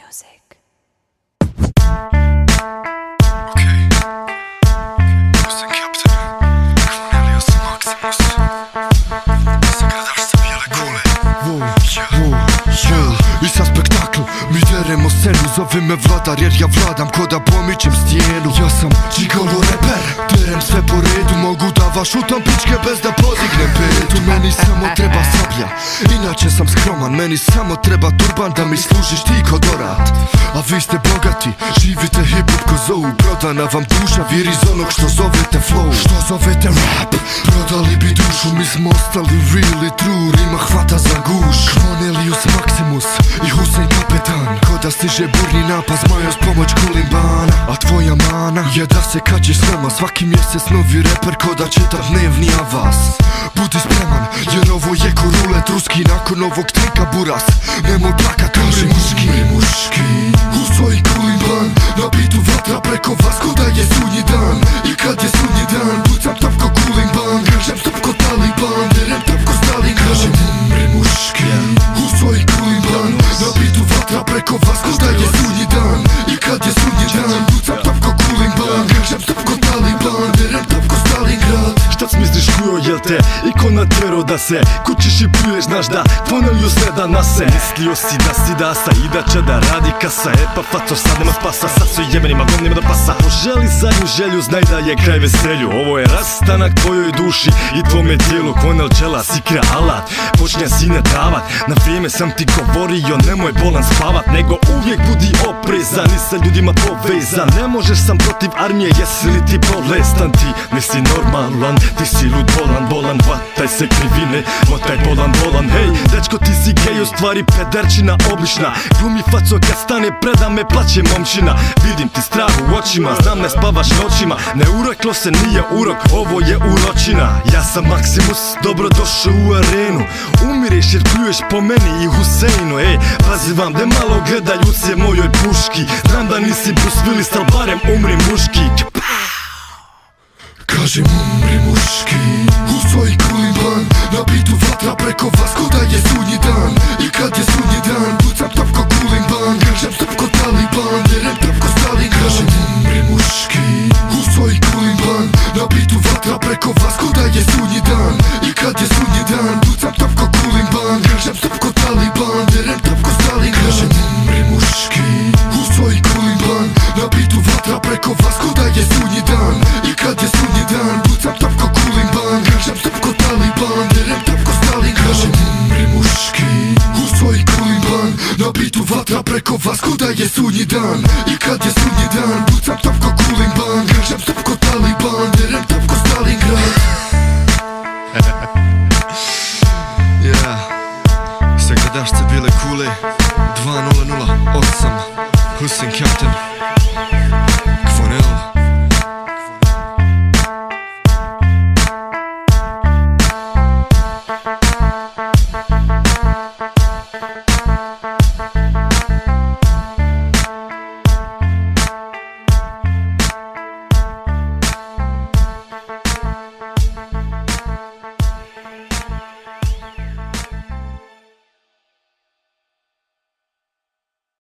Music. Jestem kapten Cornelius Maximus. Zagradasz sobie ale I sa spektakl mi deremo scenu. Zove me vladar jer ja vladam ko da pomičem stijenu. Ja sam gigolo reper, derem sve po redu. Mogu da vas šutam pičke bez da podignem petu. Meni samo treba sablja, inače sam skroman. Meni samo treba turban da mi služiš ti ko dorat. A vi ste bogati, živite hip-hop ko zovu. Prodana vam duša, vir iz onog što zovete flow. Što zovete rap, prodali bi dušu. Mi smo ostali real i true, rima hvata za guš. Cornelius Maximus i Husein kapetan. Ko da stiže burni napad, zmaja s pomoć kulimbana. A tvoja mana je da se kađeš s nama. Svaki mjesec novi reper ko da čita dnevni avas. Budi spreman jer ovo je ko rulet ruski. Nakon ovog trika buras nemoj plakat, kaži muški. Huso i kulimban, na bitu vatra preko vas ko da je sudnji dan. I kad je sudnji dan, pucam tav ko kulimban. Kažem stop ko Taliban, derem tav ko Stalin. Kažem umri muški. Huso i kulimban, na bitu vatra preko vas ko da je sudnji dan. I kad je sudnji dan, pucam tav ko kulimban. Kažem stop ko Taliban, derem tav ko Stalingrad. Šta smisliš kujo, jel te iko natero da se kućiš i pljuješ, znaš da Cornelius ne da na se. Mislio si da si dasa i da će da radi kasa. E pa faco sad nema spasa, sad su jemenima govnima da pasa. Poželi zadnju želju, znaj da je kraj veselju. Ovo je rastanak tvojoj duši i tvome tijelu. Cornel čela, sikra alat, počne sine davat. Na vrijeme sam ti govorio, nemoj bolan spavat. Nego uvijek budi oprezan i sa ljudima povezan. Ne možeš sam protiv armije, jesi li ti bolestan? Ti nisi normalan, ti si lud bolan, vataj se krivine, vataj bolan, hej, dečko ti si gej, u stvari pederčina obična. Glumi faco kad stane preda me plaće momčina. Vidim ti strah u očima, znam ne spavaš noćima. Ne ureklo se, nije urok, ovo je uročina. Ja sam Maximus, dobrodošao u arenu. Umireš jer pljuješ po meni i Huseinu, ej, pazivam da malo gledaj usje mojoj puški. Znam da nisi Bruce Willis, al barem umri muški. Kažem umri muški. Huso i kulimban, na bitu vatra preko vas ko da je sudnji dan. I kad je sudnji dan, pucam tav ko kulimban. Kažem stop ko Taliban, derem tav ko Stalin. Kažem umri muški. Huso i kulimban, na bitu vatra preko vas ko da je sudnji dan. I kad je sudnji dan, pucam tav ko kulimban. Kažem stop ko Taliban, derem tav ko Stalin. Kažem umri muški. Huso i kulimban, na bitu vatra preko vas ko da je sudnji dan. I kad je sudnji dan, pucam tav ko kulimban. Kažem stop ko Taliban, derem tav ko Stalin. Kažem umri muški. Huso i kulimban, na bitu vatra preko vas ko da je sudnji dan. I kad je sudnji dan, pucam tav ko kulimban. Kažem stop ko Taliban, derem tav ko Stalingrad. Ja, zagradaš se bile kule